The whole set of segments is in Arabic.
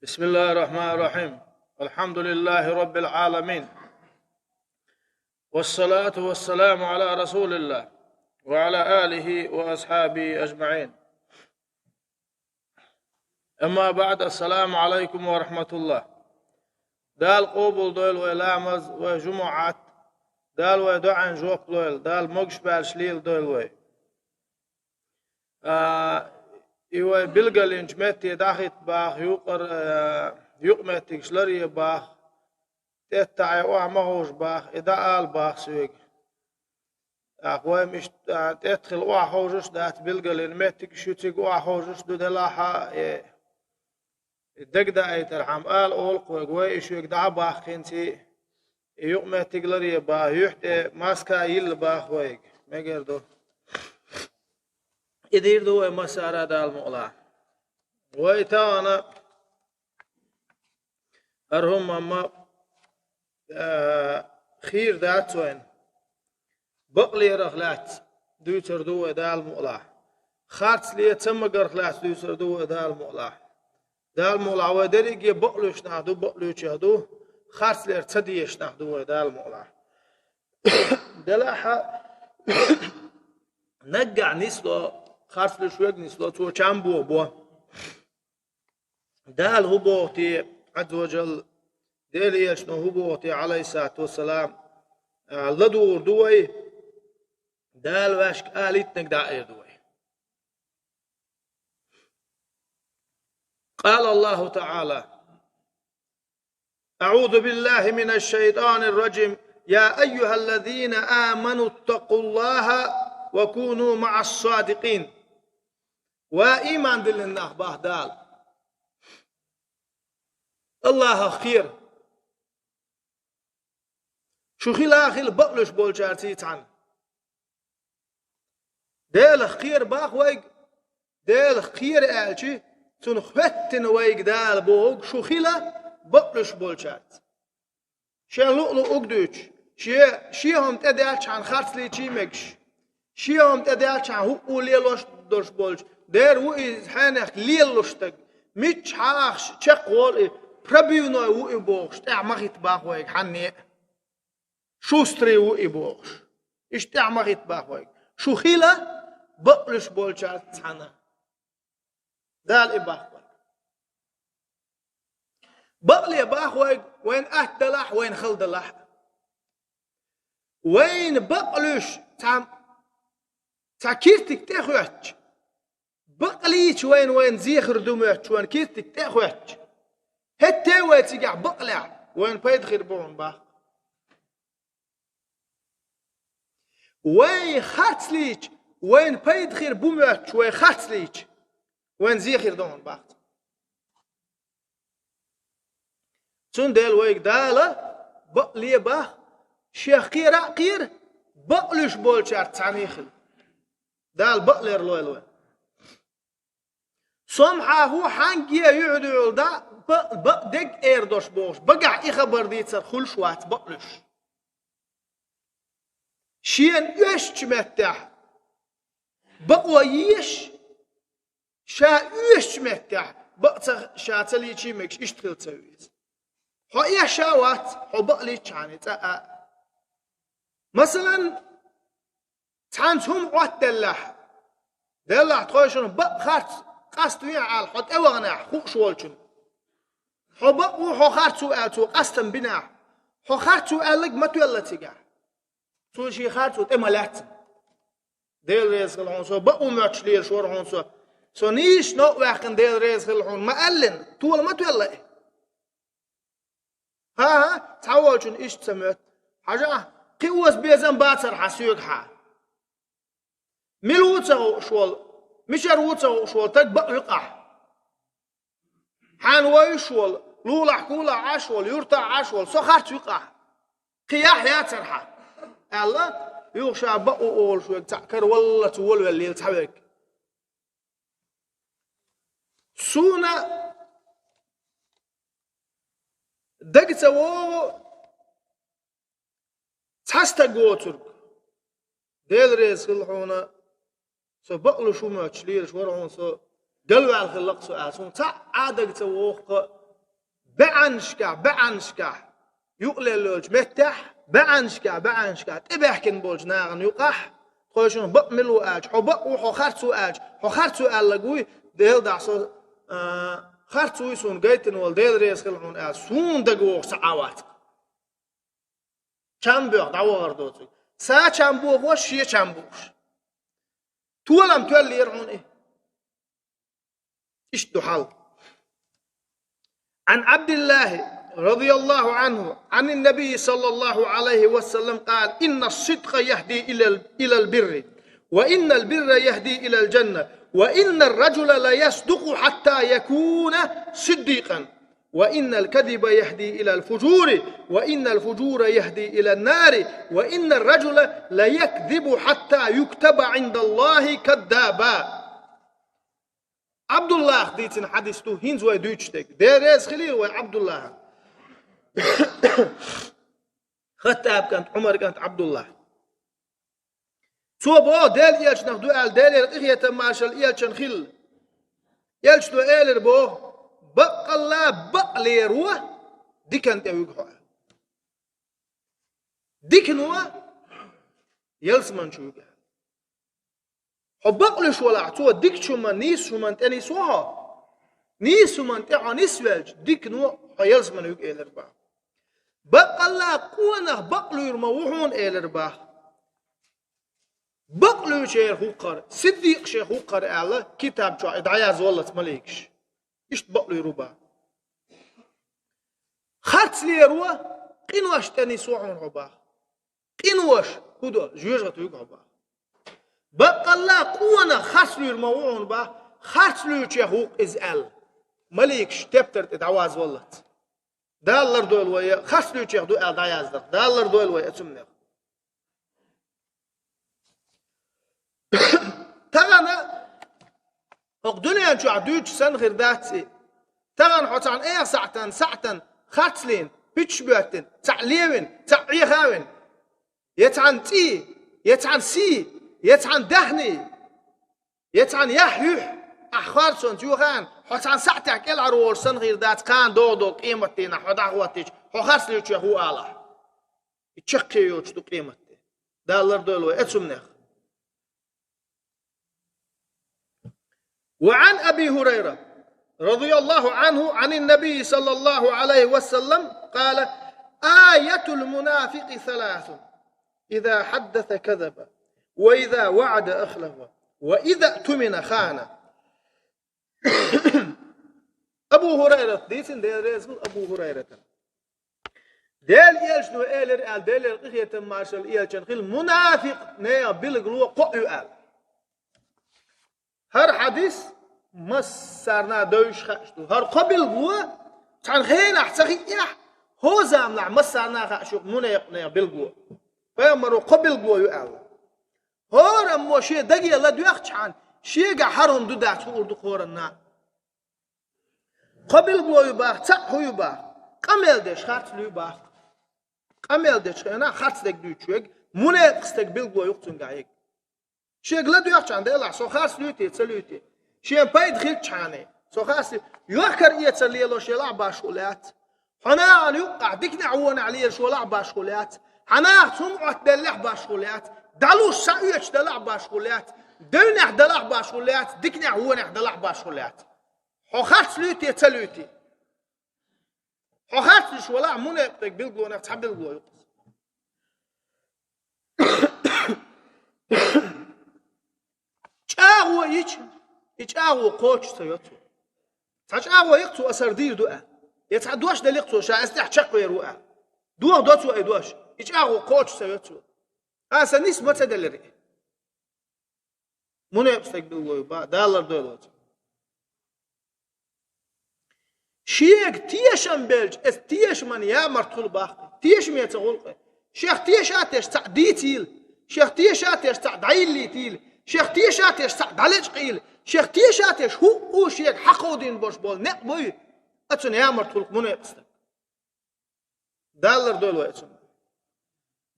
بسم الله الرحمن الرحيم. الحمد لله رب العالمين، والصلاة والسلام على رسول الله وعلى آله وأصحابه أجمعين. أما بعد، السلام عليكم ورحمة الله. دال قوبل دويل ويلامز وجمعات دال ويدعن جوق دويل دال مقش بالشليل دويل وي إيوه بلغل إنجمتي داخت باخ يقمتك شلري باخ تتعي وعمهوش باخ إداء باخ سويق أخوة مش تدخل وعهوجش دات بلغل إنمتك شوتك وعهوجش دو دلاحا دقدا أي ترحم أول قوي إشوك دع باخ خنتي يقمتك لري باخ يحتي ماسكا يل باخ ويق مقردو إدير دو مسارة دال مؤلا ويتانا أرهم أما خير دات وين بقلي رخلات دوتر دو دال مؤلا خارت لي تمقر رخلات دوتر دو دال مؤلا ودريق بقلوش نحدو بقلوش يهدو خارت لي ارتديش نحدو دال مؤلا دلاحة نقع نسلو خارت لي شويق نسلو تو چام بو دال هبوتي عز وجل ديلي يشنو هبوتي عليه الصلاة والسلام لدور دوي دال واشك آليتنك دائر دوي. قال الله تعالى: أعوذ بالله من الشيطان الرجيم، يا أيها الذين آمنوا اتقوا الله وكونوا مع الصادقين. وإيمان دلنا باه دال الله خير شو خلاخل بقلش بولشارتي تان ديل خير باخ ويق ديل خير آلشي تون ختن ويق دال بوغ شو خلا بقلش بولشارت شان لؤلؤ اقدوش شيهم تدالش عن خارتلي تشيمكش شيهم تدالش عن هو ليلوش دوش بولش دير وإز حانخ ليلوشتك ميتش حاخش تشقول بربيونو وإي بوغش تعمغيت باخ ويق حني شوستري وإي بوغش إش تعمغيت باخ ويق شو خيلا بقلش بولشارت تحنا دال إباخ ويق بقلي باخ ويق وين أهدلح وين خلدلح وين بقلش كيرتك تاخوش بقليش وين زيخر دومات وين كيرتك تاخوش هتى واتيقع بقلع وين بيدخل بون باخ وين خاتليش وين بيدخل بومات وين خاتليش وين زيخر دون باخ تون ديل ويك دالا بقلي باخ شيخ قير بقلش بولشار تعنيخل دال بقلر لويلوي سمحا هو حانجيا يعدو دا بقدق ايردوش بوش بقع اي خبر ديتر خل شوات بقلش شين يش متح بقويش شا يش متح بقت شاتلي تشيمكش اشتغل تسويز هو ايه شاوات هو بقلي تشاني مثلا تانتهم قوات دلح تخوشون بق خارت قاستو يعال حط اوغناح خوش والشن هو بق وحو خارتو اتو قاستن بناح هو خارتو الك ما تولى تيقع تو شي خارتو تملات ديل ريز الحون سو بق وماتش لير شور حون سو نيش نو واخن ديل ريز الحون ما قلن طول ما تولى ها تعولشن ايش تسمت حاجه قوس بيزن باتر حسيوك ها ملوتو شول مشر وتو شول تقبق يقع حان ويشول لولا كولا عشول يرتع عشول سخرت يقع قياح يا ترحى الله يغشى بقو اول شو تعكر والله تول الليل تحبك سونا دقت وو تستغوتر ديل ريس الحونه سو بقلو شو ما تشلير شو ورهون سو قلوا على الخلق سو اسون تع عادك تووق بعنشكا يقللوج متح بعنشكا تبحكن بولج ناغن يقح خوشون بقملو اج حو خرطو اج حو خرطو اللقوي ديل دعسو خرطو يسون قيتن وال ديل ريس خلعون اج سون دقوغ سعوات چنبوغ دعوغر دوتو سا چنبوغ وش شيه چنبوغش تولم تولي يرعون ايه اشتو حال عن عبد الله رضي الله عنه عن النبي صلى الله عليه وسلم قال إن الصدق يهدي إلى البر وإن البر يهدي إلى الجنة وإن الرجل لا يصدق حتى يكون صديقا وإن الكذب يهدي إلى الفجور وإن الفجور يهدي إلى النار وإن الرجل لا يكذب حتى يكتب عند الله كذابا. عبد الله ديتن حديث تو هينز وي دوتشتك ديريز خليل وي عبد الله خطاب كانت عمر كانت عبد الله صوبو ديل يلش نخدو ال ديل اخيته ماشال يلشن خيل يلش دو ايلر بو بق الله بق ليرو ديكن تيغو ديكنوا يلسمن شو حبق لش ولا تو ديك شو من نيس شو من تاني سوها نيس شو من تاع نسوالج ديكنوا يلسمن يوك ايلر با بق الله قونا بقلو يرموحون ايلر با بقلو شيخ وقر صديق شيخ وقر الله كتاب شو ادعياز والله مليكش ايش بقلو يروبا خرط ليروا قنواش تاني سوحون عبا قنواش هدو جوجت يوك عبا بق الله قونا خرط يرموحون با خرط لو شيخ ازال مليكش تبتر ادعواز والله دالر دول ويا خاصلو شيخ دو ادعياز دالر دول ويا اسمنا تغنى اقدنيا شو عدوش سن غير داتسي تغن حوتان ايه ساعتن خاتلين بيتش بيوتن تعليوين تعيخاوين يتعن تي يتعن سي يتعن دهني يتعن يحيح اخوارسون جوغان حوتان ساعتك العرول سن غير دات كان دودو قيمتنا حدا غواتيش حو خاصلو شيخ هو الله يتشقيو تشتو قيمتي دالر دول ويا اسمنا. وعن أبي هريرة رضي الله عنه عن النبي صلى الله عليه وسلم قال آية المنافق ثلاث إذا حدث كذب وإذا وعد أخلف وإذا اؤتمن خان. أبو هريرة ديسن ديريزل أبو هريرة ديل يلشنو إيلر آل ديل القخية مارشال إيلشن خيل منافق نيا بلغلو قعو آل هر حديث مسرنا دوش خشتو هر قبل قوة تعال خينا حتخيح هو زاملع مسرنا خشوق منيقنا بالقوة فيمرو قبل قوة يؤال هور أمو شيء دقي الله دوخش عن شيء حرم دودات وردو خورنا قبل قوة يباح تحو يباح قمل دش خارت لو يباح قمل دش أنا خارت دك دوشوق منيقستك بالقوة يقتن قايق شيء لا دوخش عن ده سو خارت لوتي تسلوتي شيء بايد خيل تشاني سو خارت يوكر يتسلي له شيء لا باشولات حنا يوقع ديك نعون عليه شو لا باشولات حنا سمعت دلح باشولات دالو سايش دلع باشولات دنح دلع باشولات ديك نعون دلع باشولات حو خارت لوتي تسلوتي حو خارت شو لا منيقتك بالقوة نفتح بالقوة چاغو يچاغو قوش سيوتو تاچاغو يقتو اثر دير دوء يتعدوش دليقتو شا استح چقو يروء دوه دوتو اي دوش يچاغو قوش سيوتو اسا نيس متى دلري منو يبستك بالغوي با دالر دولت شيك تيشن بلج اس تيش من يا مرتول باخ تيش ميت غلق شيخ تيشاتش تعديتيل شيخ تيشاتش تعدعيلي تيل شيخ تيشاتش تعدلج قيل شيخ تيشاتش هو شيخ حقودين بوش بول نقبوي اتون يا مرتول منو يبستك دالر دول واتون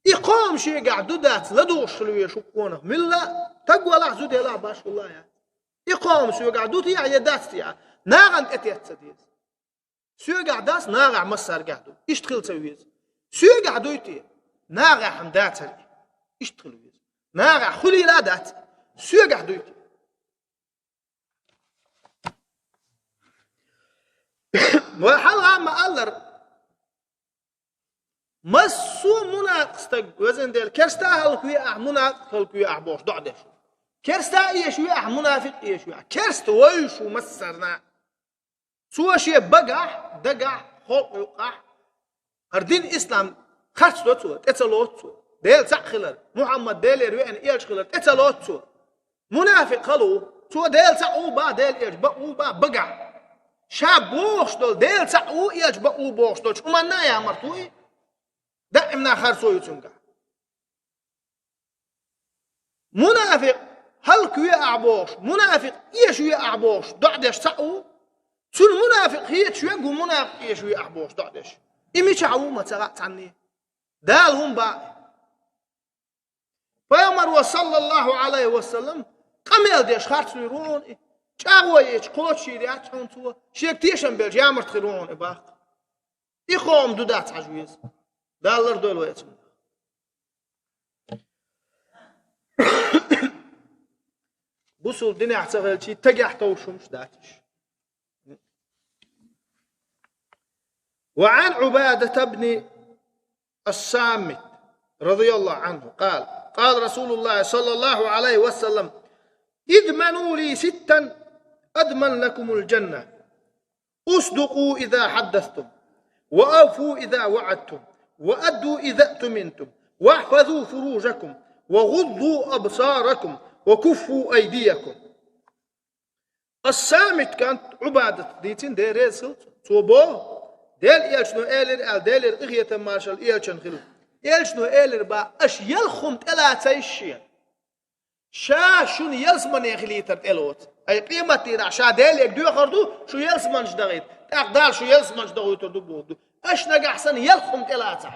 إقام شيء قاعد دات لدوش لو يشوفونه ملا تقوى لحظة لا باش والله يعني إقام شيء قاعد دوت يا دات يا ناغن أتيت سديس سوق داس ناقع مسار قعدو اشتغل تسويز سوق دويتي ناقع حمدات اشتغل ويز ناقع خلي لا دات سوق دويتي وحلقة ما ألر مسو مناقصتك وزن ديل كرستا هلكوية مناقص هلكوية أحبوش دعدش كرستا يشوي منافق يشوي كرست ويشو مسرنا سوى شيء بقع دقع خلق يقع هردين إسلام خرج دوتسو تتلوتسو ديل سخلر محمد ديل يروي أن إيش خلر تتلوتسو منافق خلو سوى ديل سعو با ديل إيش بقو با بقع شاب بوش دول ديل سعو إيش بقو بوش دول شو منا يا مرتوي دائما خرسو يتسنقع منافق هل كوي أعبوش منافق يشوي أعبوش دعدش سعو تون منافق هي شوي جو منافق يشوي أعبوش دعدش إمي شعو ما تغات عني دالهم باقي فيامر صلى الله عليه وسلم قميل ديش خارج يرون شاغوا يش قوت شيريات هونتوا شيك تيشن بيل جامر تخيرون إباق يخوم دودات عجويز دالر دول ويتم بوصل دنيا اعتقل شي تقع توشمش داتش وعن عبادة بن الصامت رضي الله عنه قال رسول الله صلى الله عليه وسلم اضمنوا لي ستا أضمن لكم الجنة اصدقوا إذا حدثتم وأوفوا إذا وعدتم وأدوا إذا اؤتمنتم واحفظوا فروجكم وغضوا أبصاركم وكفوا أيديكم الصامت كانت عبادة ديتين ديريسل توبو ديل إيلشنو إيلر ديلر إغية مارشال إيلشن خلو إيلشنو إيلر با أش يلخم تلاتة الشيء شاشون يلسمن يخليتر تلوت أي قيمة تيرا شا ديل يكدو خردو شو يلسمن جدغيت تقدر شو يلسمن جدغيت دبودو أش نجا أحسن يلخم تلاتة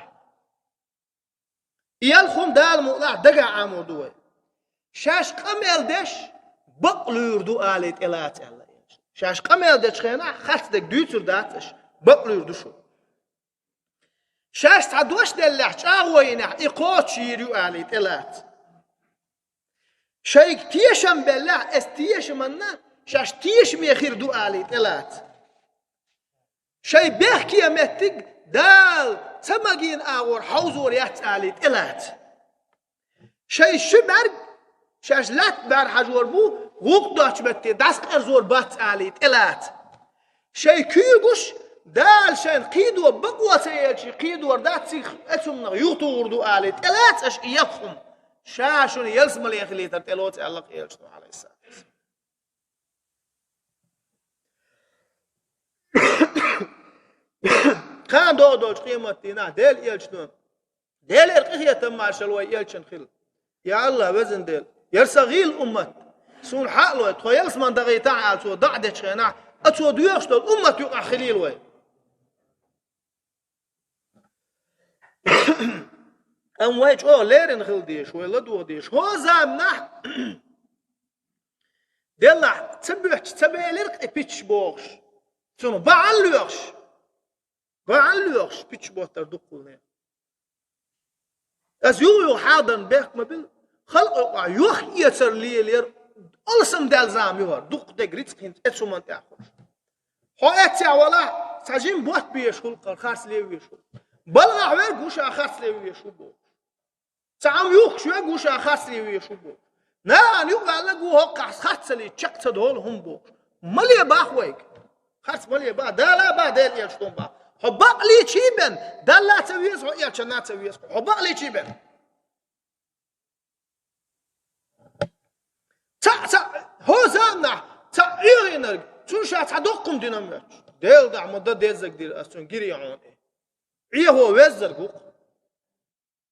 يلخم دال مقلع دقع عمودوي شاش قمل دش بقلور دو آليت إلات الله شاش قمل دش خينا خرط دك دوتر داتش بقلور دو شو شاش تعدوش دلح شاوينا إقوت شيريو آليت إلات شايك تيشم بالله استيش منا شاش تيش ميخير دو آليت إلات شاي بيحكي يمتك دال سمجين آور حوزور يات آليت إلات شاي شبرق شاش لات بار حجور بو غوق داش بتي داس ارزور بات آليت إلات شاي كيوغوش دال شان قيدو بقوة سيجي قيدو وردات سيخ اتسم نغيوتو وردو آليت إلات اش إيقهم شاشون يلسم اليخليتر تلوت ألق إيلشتو عليه السلام كان دودوش قيمتنا ديل إيلشتو ديل إرقية تماشلوي إيلشن خل يا الله وزن ديل يرسغيل أمت سون حقلو تخيلس من دغيتا على سو دعدش خنا اتو ديوش دول أمت يقع خليل وي ام ويج او ليرن خل ديش ولا دو ديش هو زامنا دلع تبع لرق بيتش بوش سونو بعلوش بيتش بوتر دقلنا از يو حاضن بيك مبل خلق يوخ يسر ليلير ألسم دال زام يوهر دق دقريت كنت اتسو من تأخذ هو اتسع ولا ساجين بوت بيشول خارس ليه يشول بلغ عوير قوشا خارس ليه يشول بو سعام يوخ شوية قوشا خارس ليه يشول بو نان يوغا لقو هو خارس ليه تشك تدول هم بو ملي باخ ويك خارس ملي با دالا با دال يشتون با هو بقلي تشيبن دالا تسويس هو يلشنا تسويس هو بقلي تشيبن هو زامنا تعيرنا تشوشات حدقكم ديناميت ديل دع مدة ديزك دير أستون جري عون عيه هو وزرقو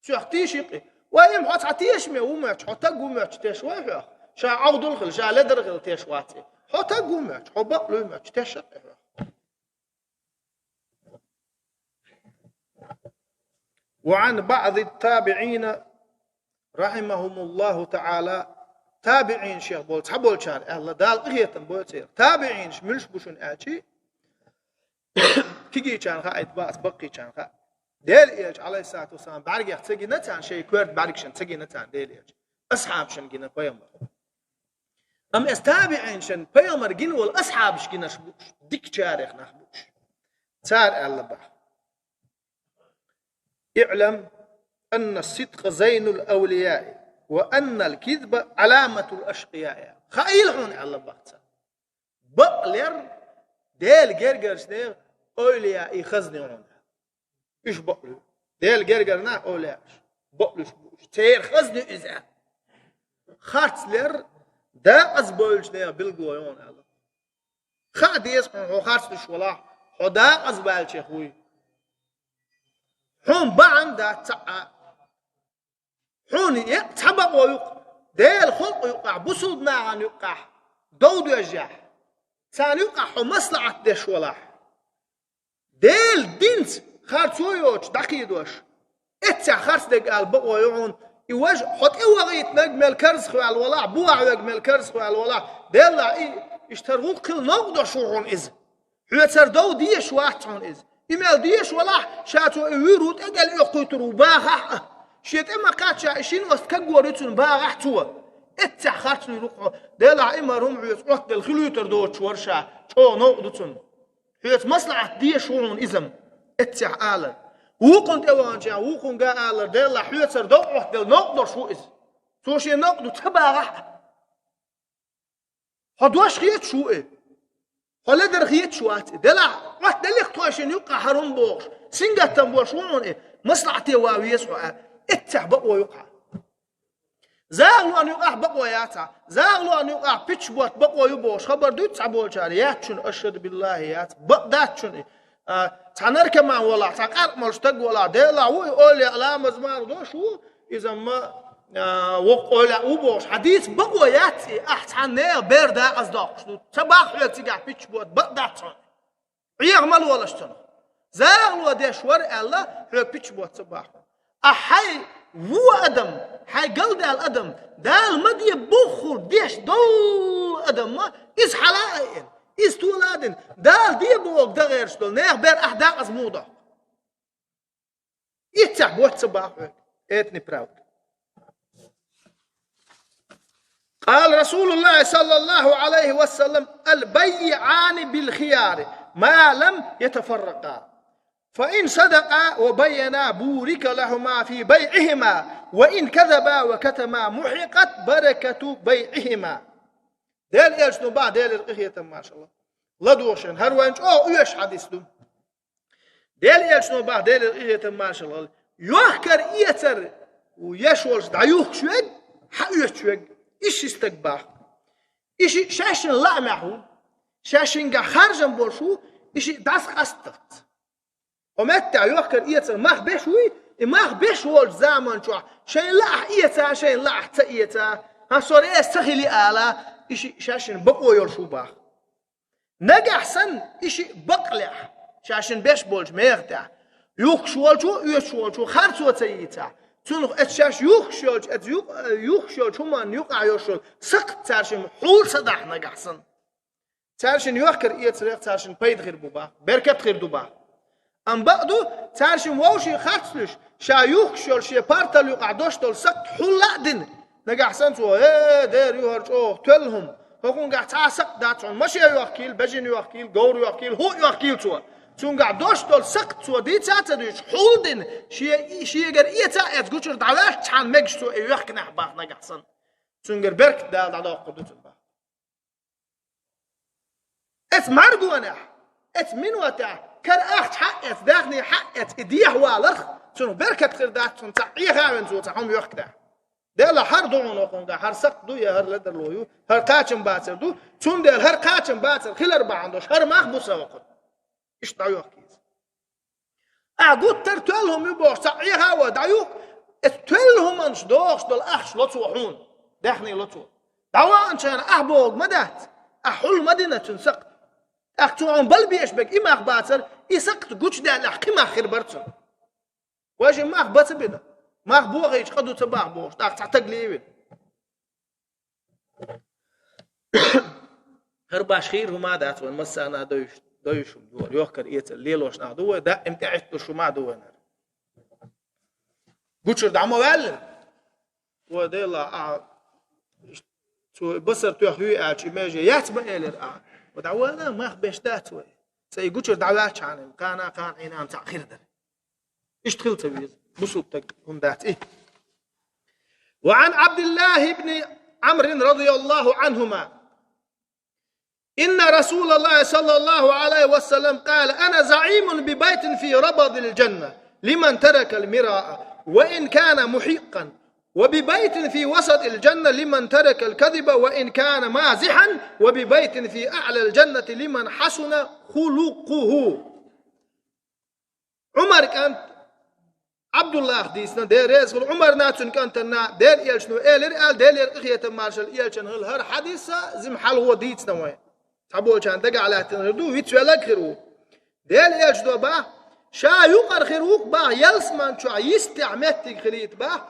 شو اختيشيقي وهم حط عتيش مي وماتش حط قوماتش تشواه شا عود الخل شا لدرغل تشواتي حط قوماتش حبق له ماتش تشق وعن بعض التابعين رحمهم الله تعالى تابعين شيخ بولت حبول شان الله دال قهية بولتير تابعين ملش بوشن آتي كيجي كان خا اتباس بقي كان خا ديل إيش عليه الصلاة والسلام بعرق يحتاج نتان شيء كورد بعرق شن تجي نتان ديل إيش أصحاب شن جينا بيامر أم استابعين شن بيامر جين والأصحاب شجينا شبوش ديك شارخ نحبوش صار الله بح اعلم أن الصدق زين الأولياء وأن الكذب علامة الأشقياء خايلون الله بحث بقلر ديل جرجرش ديل أولياء يخزنون إيش بقول ديل جرجرنا أولياء بقولش تير خزن إذا خاتلر دا أزبولش ديل بالجويون الله خاديس هو خاتلش ولا خدا أزبالش خوي هم بعن دا تع حون يتحبق ويق ديل خلق يقع بسودنا عن يقع دود يجح ثاني يقع مصلحة دش ولا ديل دينس خارتويوش دقيدوش اتسع خارت دق البقوا يعون يواج حط ايوغيت نجمل كرز خو على الولاع بوع نجمل كرز خو على الولاع ديل لا يشترون كل نقد شوعون از حيتر دو ديش واحتون از إيميل ديش ولا شاتو يروت اجل يقطروا باغ شيت اما قاتشا اشين وسكغوريتون باغ تو اتسع خارت يروقوا ديل امرهم يصوت الخلوتر دوتش ورشا تو نقدتون حيت مصلحة ديش وعون ازم اتسع آلر وقند اوانجا وقند آلر ديل حيتر دوح ديل نقدر شو از توشي نقدو تباغ هدواش خيت شو ايه هلا در خيت شوات دلا وقت دلك تواشين يقع حرم بوش سنغتم بوش وعون ايه مصلحتي واويس اتسع بقوا يقع زاغلو أن يقع بقوياتا زاغلو أن يقع بيتش بوت بقوا يبوش خبر دوت تعبول شاري ياتشون أشهد بالله يات بقداتشون تعنر كما ولا تقار ملشتق ولا ديلا ويقول يا لا مزمار دوش إذا ما وقول وبوش حديث بقوياتي أحسن نير بيردا أصدق تباخ يتيجع بيتش بوت بقداتشون يعمل ولا شتون زاغلو ديش ور الله هو بيتش بوت تباخ أحي هو أدم حي قلد الأدم دال مدي بخور ديش دول أدم ما إس حلائن إس تولادن دال دي بوق دا غير شدول نيخ بير أحداق أزموضة يتسع بوت صباح إتني براود قال رسول الله صلى الله عليه وسلم البيعان بالخيار ما لم يتفرقا فإن صدقا وبينا بورك لهما في بيعهما وإن كذبا وكتما محقت بركة بيعهما ديل إيش نبع ديل القهية ما شاء الله لا دوشن هروانج إيش حديث دم ديل إيش نبع ديل القهية ما شاء الله يحكر إيتر ويشولش دعيوك شوج حقيقة شوج إيش يستقبح إيش شاشن لا معه شاشن قا خارجن بولشو إيش داس قصدت ومتى يحكر إيتر ما بيشوي ما بيشول زمان شو شيء لا إيتا شيء لا حتى إيتا هالصور استخلي آلا إيش شاشن بقوا يرشوا باه نجح سن إيش بقلع شاشن بيش بولج ميغتع يخشول شو خارجوا تيتا تنو اتشاش يخشول شو من يقع يرشول سقط تارشن حول صدح نجح سن تارشن يحكر إيتر تارشن بيد غير بوبا بركت غير دوبا أم بعدو تارشم ووشي خاتلش شايوخ شول شي بارتل يقعدوش دول سقط حلادن نجح سنتو دير يهرج تلهم هكون قاعد سقط داتون ماشي يوكيل بجن يوكيل غور يوكيل هو يوكيل تون قاعدوش دول سقط تو دي تاتدوش حولدن شي غير ايتا اتغوچر دعواش تان مگشتو يوك نحبا نجح سن تون غير برك دال دعوا قدوتن با اس مرغو انا اس من وتا كر أخت حقت داخني حقت إديه والرخ شنو بركة خردات شنو تعيه هاون زو تعهم يوكدا ده لا هر دون وقندا هر سق دو يا هر لدر لويو هر قاچم باتر دو شون ده هر قاچم باتر خلر بعندوش هر مخبوس وقت إيش دعيوك كيس أقول ترتلهم يبوش تعيه هوا دعيوك تلهم أنش دوش دول أخش لطوحون داخني لطو دعوا أنش أنا أحبوق مدات أحول مدينة تنسق أختوان بلبيش بك إما أخباتر يسقط قوش ده لحكي ما خير برتن واجي ما أخبات بنا ما أخبوغ يش قدو تباع بوش تعتق ليبين هرباش خير هما دات وان مسانا دوش دويشم دور يوكر إيت الليل وش نعدوه ده امتعت شو ما دوه قلت دعمه وعلم وده الله تو بصر تو هوي أشي ماجي ياتبع إلى ودعوانا ما خبش داتوه سيقول دعوات عنهم كان عينان تأخير ده اشتغل تبيز بصوتك هم ذات إيه. وعن عبد الله بن عمرو رضي الله عنهما إن رسول الله صلى الله عليه وسلم قال أنا زعيم ببيت في ربض الجنة لمن ترك المراء وإن كان محقا وببيت في وسط الجنة لمن ترك الكذب وإن كان مازحا وببيت في أعلى الجنة لمن حسن خلقه. عمر كانت عبد الله ديسنا دير يسقل عمر ناتن كانت نا دير يلشنو إيلر دير إخية مارشل يلشن هر حديثة زم حال هو ديتنا وين تابو كان دق على تنردو ويتولك خيرو دير يلشنو با شا يقر خيروك با يلسمان شو يستعمتك خليت با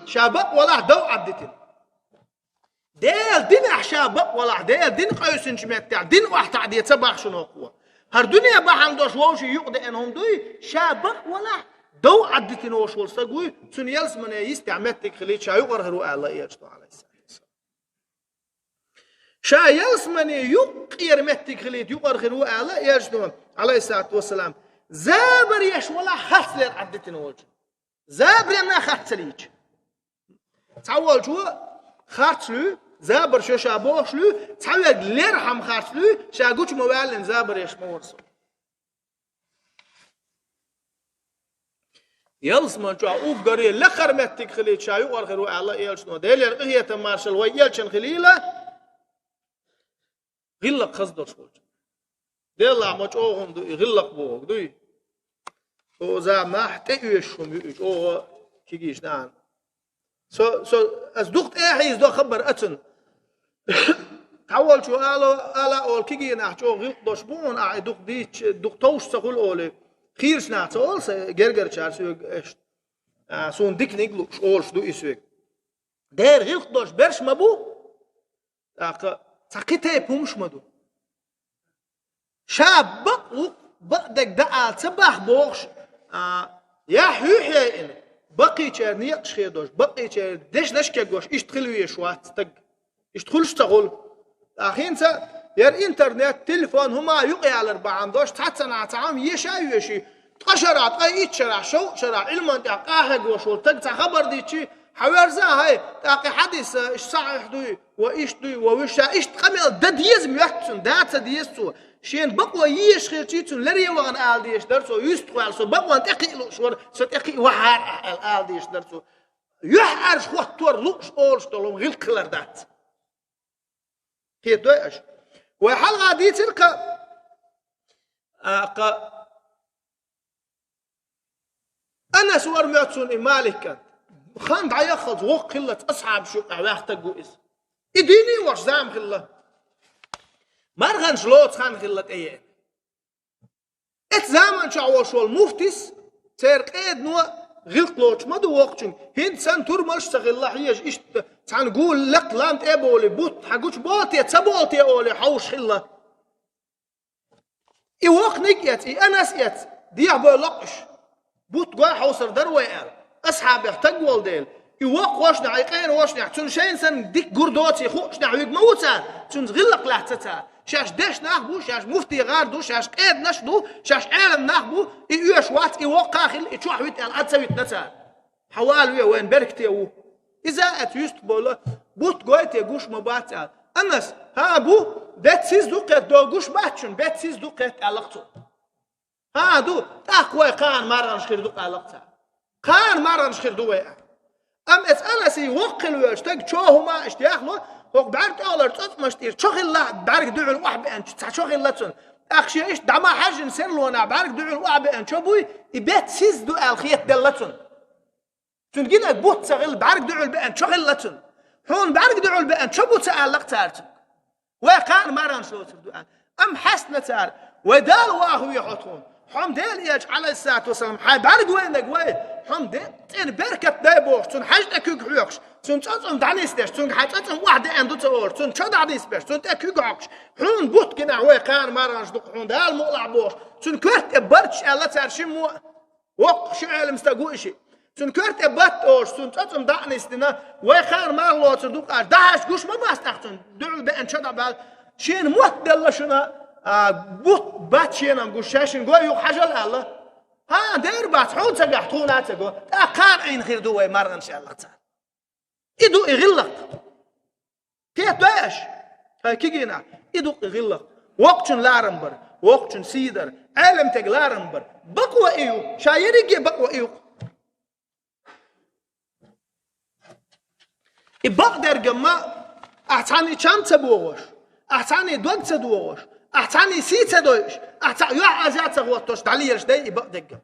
شابق ولا دو عدتين دير دين أحشابق ولا دير دين قيسن شمتع دين واحد عدي تبع شنو قوة هر دنيا با عندوش ووش يقضي انهم دوي شابق ولا دو عدتين وش والسقوي تون يلسمان يستعمتك خليت شا يقر خيرو الله يجتو عليه السلام شا يلسمان يقير متك خليت يقر خيرو الله يجتو عليه الصلاة والسلام زابر يش ولا خسر عدتين وجه زابر أنا خاتليج تعول شو خاتلو زابر شو شابوشلو تعول ليرحم خاتلو شاقوش موالن زابر يش مورسو يلس من شو أوف قريه لخر متك خليل شايو ورخرو الله يلشنو ديلر قهية مارشل ويلشن خليله غلق خصدر شوج ديلا ماش أوهم دو غلق بوك دوي او زعما حتى يشهم يش او كيجيش نعم سو از دقت احيز دو خبر اتن تعول شو الا اول كيجي نحجو غلق دوش بون اع دق ديش دقتوش تقول اولي خيرش نعتول جرجر شارسو اش سون ديك نيجلوش اولش دو اسوك دير غلق دوش برش مبو اق ساقيته بومش مدو شاب بدك دقال تبخ بوخش يا حوحي إن بقي تشرني تشخيدوش بقي تشر دش كجوش اشتغلوا يشوات تج اشتغلش تقول أخين تا ير إنترنت تلفون هما يقي على 400 تعتنا تعام يشي تقشرات أي تشرع شو شرع علم أنت قاهق وشول تج خبر ديتشي حوارزا هاي تاقي حديث إيش صحيح دوي وإيش دوي ووش إيش تقمل دديزم يحتسن دات ديستو شين بقوا يشخير تيتون لري وغن آل ديش درسو يستقوال سو بقوا تقي لوشور سو تقي وحار آل ديش درسو يحرش خوتور لوش أولش طولهم غير كلر دات كيف دويش وحلقة دي تلك أنا سوار ميتون إمالك كانت خان دعيا خلط وق خلت أصحاب شو أعواخ تقوئس إديني وش زام خلة مرغن شلوت خان خلت أيه إت زمان شعوشو المفتس تيرقيد نوا غلط لوش ما دو وقتشن هند سان تورمالش تغلح يش إيش تعنقول لك لانت إبولي بوت حقوش بوتي تسبوتي أولي حوش خلة إيوق نيجيت إي أناس يت ديح بولقش بوت قوي حوصر دروي قال أصحاب يحتاجوا ديل يوق واشنا عيقين واشنا تون شين سن ديك جردوتي خوش نعويق موتا تون غلق لحتتا شاش دش نخبو شاش مفتي غاردو شاش قيد نشدو شاش عالم نخبو يوش وات يوق قاخل يتشوح ويت العد سويت نتا حوالوية وين بركتي وو إذا أتيست بولا بوت قويت يقوش مبات أنس ها بو بيت سيز دو قيد دو قوش باتشن بيت سيز دو قيد علاقتو ها دو تاقوي قان مارغن شخير دو علاقتا قان مرة نشخير دوية أم أنا سي وقل ويشتاق شو ما اشتياخلو هو بعرك أولر تصط مشتير شغل لا بعرك دعو الواحد بأن شغل لا تون أخشى إيش دعما حاجة نسير له أنا بعرك دعو الواحد بأن شو بوي يبيت سيز دو الخيط دلتون تون جينا بوت شغل بعرك دعو بأن شغل لا تون هون بعرك دعو بأن شو بوت تعلق تارتون وقان مرة نشلو تردو أم حسنا تار ودال واهو يحطون هم ديل إيش عليه الصلاة والسلام حي بارق وينك وين هم ديل بركة دايبوش تون حاجة كوك حيوكش تون تأصم دانيستش تون حاجة واحدة عنده تصور تون شو دانيستش تون تأكوك عكش هم بوت كنا هو كان مرانش دق هم دال مقلع بوش تون كرت برش الله ترشي مو وق شو علم استقوشي تون كرت بات أوش تون تأصم دانيستنا ويخان مرلو تون دق دهش قوش ما باستخدم دول بأن شو دبل شين موت دل شنا بوت بات شين أم قوش شاشين قوي يو حاجة الله ها دير بات حون تجح تون تجو كان عين خير دوي مرة إن شاء الله تعالى إدو إغلق كيف باش هاي كيجينا إدو إغلق وقت لارمبر وقت سيدر علم تج لارمبر بقوة إيو شايريجي بقوة إيو إبقدر جماعة أحتاني كم تبوغش أحتاني دوق تدوغش أحتاني سي تدوش أحتاني يا أزات تغوطش تعليش ده إبقدر جم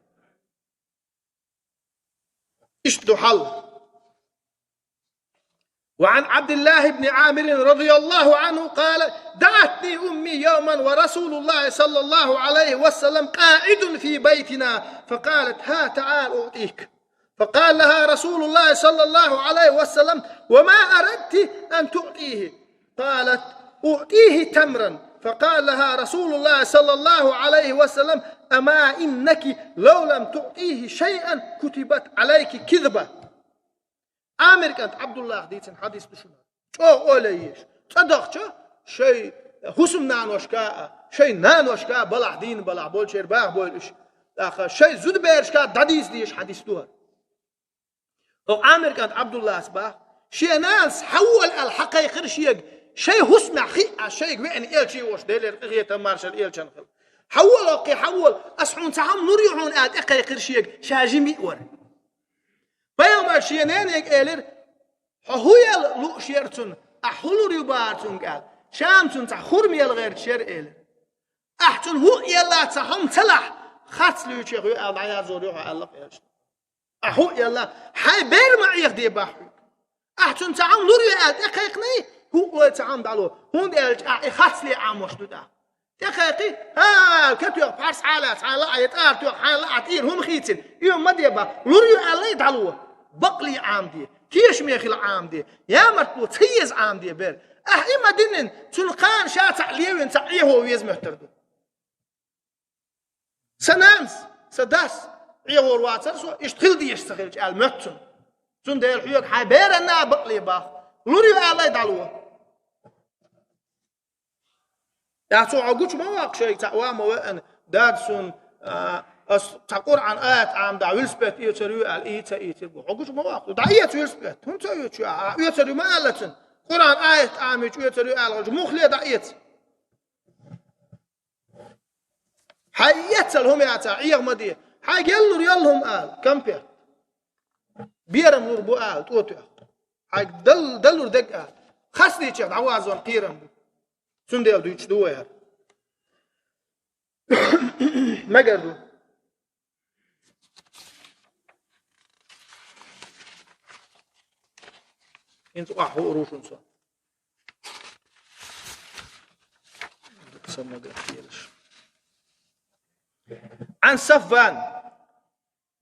إيش دو حل وعن عبد الله بن عامر رضي الله عنه قال دعتني أمي يوما ورسول الله صلى الله عليه وسلم قاعد في بيتنا فقالت ها تعال أعطيك فقال لها رسول الله صلى الله عليه وسلم وما أردت أن تعطيه قالت أعطيه تمرا فقال لها رسول الله صلى الله عليه وسلم أما إنك لو لم تعطيه شيئا كتبت عليك كذبة عامر كانت عبد الله ديتن حديث بشنا شو أوليش صدق شيء حسم نانوشكا شيء نانوشكا بلع دين بلع بول شير باغ بولش آخر شيء زود بيرشكا داديس ديش حديث دوها عامر كانت عبد الله أسباح شيء ناس حول الحقيقة شيء حسم خي شيء وين إيل شيء وش دليل غير مارشال إيل شنخل حول أوكي حول أسحون تعم نريعون آد أقيقر شيء شاجمي ور بيوم الشينين يقالر هويل لو شيرتون أحلو ريبارتون قال شامتون تخرم يلغير شير إلر أحتون هو يلا تهم تلح خات لو شيء هو العياذ زوريوها الله قياش أحو يلا حي بير ما يخدي بحر أحتون تعم نريع دقيقني هو تعم دالو هون ديال خات لي عام وشدودا دقيقي ها كتو فارس حالات على يتار تو حالات إير هم خيتين يوم ما ديبا نريع الله يدالو بقلي عام دي كيش ميخي العام دي يا مرتو تيز عام دي بير إما دينن تلقان شاتع ليوين تعيه ويز محتردو سنانس سداس عيور واتر سو اشتغل دي يشتغل جال متن تون ديال حيوك حبير النا بقلي باخ لوري الله يدعلو يا تو عقوش ما واق شيء تعوا ما وان دادسون تقول عن آيات عام دعويل سبت يتريو الإيتا يتبو عقوش ما واق دعيت ويسبت هم يتريو ما قالتن قرآن آيات عام يتريو الغج مخلي دعيت حيت لهم يا تعيق مدي حاج يلور يلهم آل كم بير بيرم نور بو آل توتو حاج دلور دق آل خاصني تشاف عوازون قيرم سنديل دويتش دوير ما قالوا انتو احو روشون سو سمع قريش عن صفوان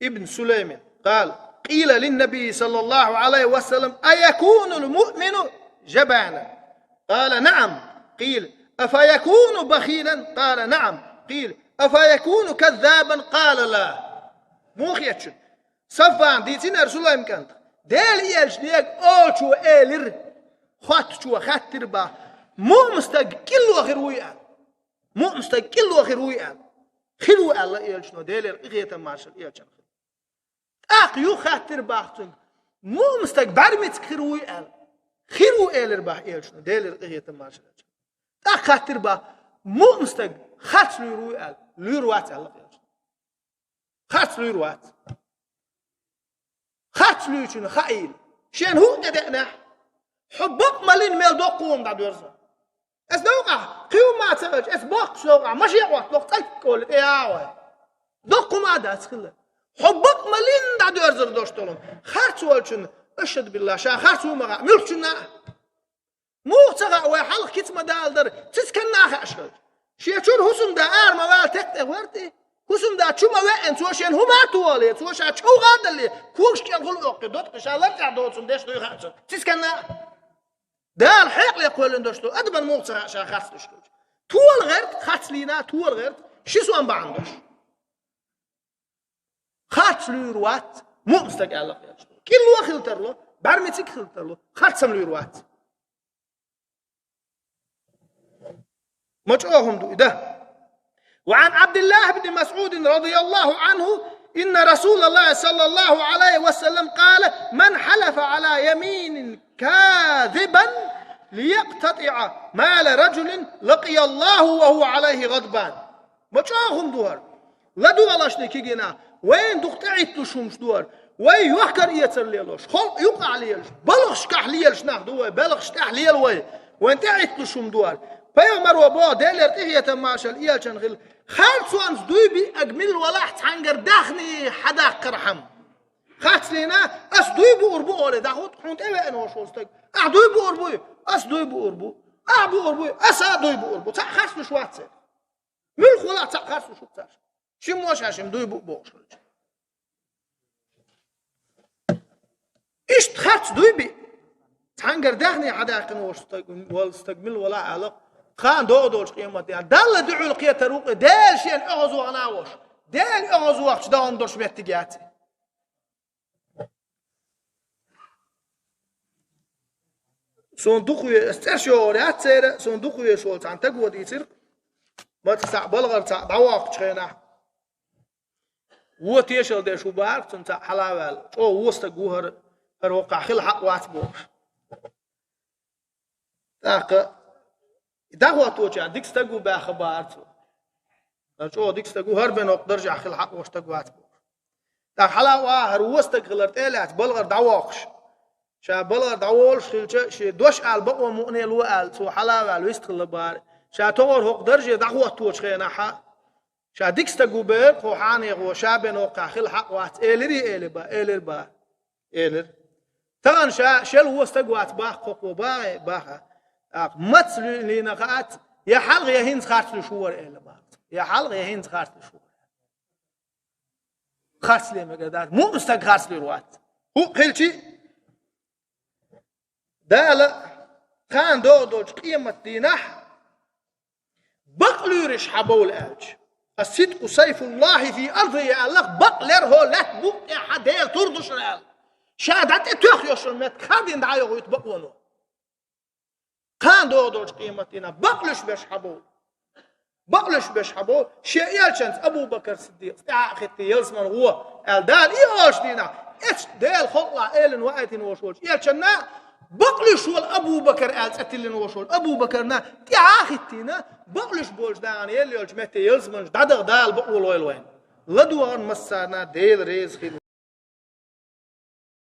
ابن سليمان قال قيل للنبي صلى الله عليه وسلم أيكون المؤمن جبانا قال نعم قيل أفيكون بخيلا قال نعم قيل أفيكون كذابا قال لا موخيتشن صفوان ديتين رسول الله كانت ديل يلجنيك أوشو إيلر خاتشو خاتر با مو مستقل وخير ويان مو مستقل وخير ويان خلو الله يلجنو ديلر إغيتا مارشال يلجن أقيو خاتر باختن مو مستقبر متكر ويان خلو إيلر باه يلجنو ديلر إغيتا مارشال يلجن خاتر با مو مستق خات ليرويان ليروات الله يلجن خات ليروات خات ليشن خايل شين هو ددنا حبك مالين ميل دوقوم دا دورزا اس دوقع قيو ما تسج اس بوق دوقع ماشي وقت وقت تقول يا دوقوم هذا اسخله حبك مالين دا دورزا دوشتولم خات ولشن اشهد بالله شا خات وما ملكنا مو تغا وحل كيت مدالدر تسكن اخ اشهد شي تشور حسن دا ار موال تك ورتي حسم دا شو ما وين سوشين هما توالي سوشا شو غاد اللي كوش كان غل أقدوت قشال لا تعدوت سندش دوي خاتم تسكنا دار حق يقول إن دشتو أدبن موقع شا خاص دشتو طول غير خاص لينا طول غير شو سوان بعندش خاص ليروات مو مستقل كل واحد ترلو برمتك خلترلو خاص ليروات مجأهم دو ده. وعن عبد الله بن مسعود رضي الله عنه إن رسول الله صلى الله عليه وسلم قال من حلف على يمين كاذبا ليقتطع مال رجل لقي الله وهو عليه غضبان. مجأهم دوار لا دوالش نكيجنا وين دقطعت لشومش دوار وين يحكر يتر ليلوش خل يقع ليلش بلغش كحليلش ناخدوه بلغش تحليل وين تعت لشوم دوار پیامبر و با دل ارتیحیت ماشل ایال چن غل خالد سوانس دوی بی اجمل ولاحت حنجر داخني حدا قرحم خالد لنا اس دوی بو اربو اوله داخوت حنت ايه انو شوستك دوی بو اربو اس دوی بو اربو بو اربو اس دوی بو اربو تا خاص شوات مل خلا تا خاص شو تا شي موش هاشم دوی بو بوش ايش خالد دوي بي حنجر داخني حدا قنوش واستقبل ولا علاق خان دودوش قيمة يعني دل دعو القية تروق دال شيء أغزو عناوش دال أغزو وقت داون دوش بيتجات صندوق استرشورات سير صندوق يشول عن تقوى يصير ما تسع بلغر تسع دواق شينا هو تيشل ده شو بارك تنتع حلاوة أو وسط جوهر الوقع خل حق واتبوش تاق دعوة توجع ديك استجوا بأخبارته شو ديك استجوا هربن وقدرجع خل حق واشتجوات تاق حلاوة هروستك غلرت إلات بلغر دواقش شا بلغر دواولش شي دوش على بقوة مؤني الوقال سو حلاوة الويستغل بار شا تور هق درجة دعوة توجع نحا شا ديك استجوا بير خوحاني غو شابن وقع خل حق وات إيلري با إيلر تغن شل هو استجوات باخ قو باخ مثل لنا قات يا حلق يا هند خارج لشور إلى بعض يا حلق يا هند خارج لشور خارج لي مقدار مو مستق خارج لروات هو قلتي دالا كان دودوج قيمة دينح بقلورش حبول أج الصدق سيف الله في أرضه يا الله بقلر هو لا بق حديل تردش رال شادت تخيش المت خادين دعيو يتبقونه كان دودوج قيمتنا بقلش بشحبو شيء يالشنت أبو بكر الصديق أخذتي يلسمن هو الدال إيش دينا إيش دال خطلة إلين وقتين وشول يالشنا بقلش أبو بكر أتلين وشول أبو بكرنا أخذتينا بقلش بولش دان يلي يالش متى يلسمن دادغ دال بقول وين لدوان مسانا ديل ريز خيل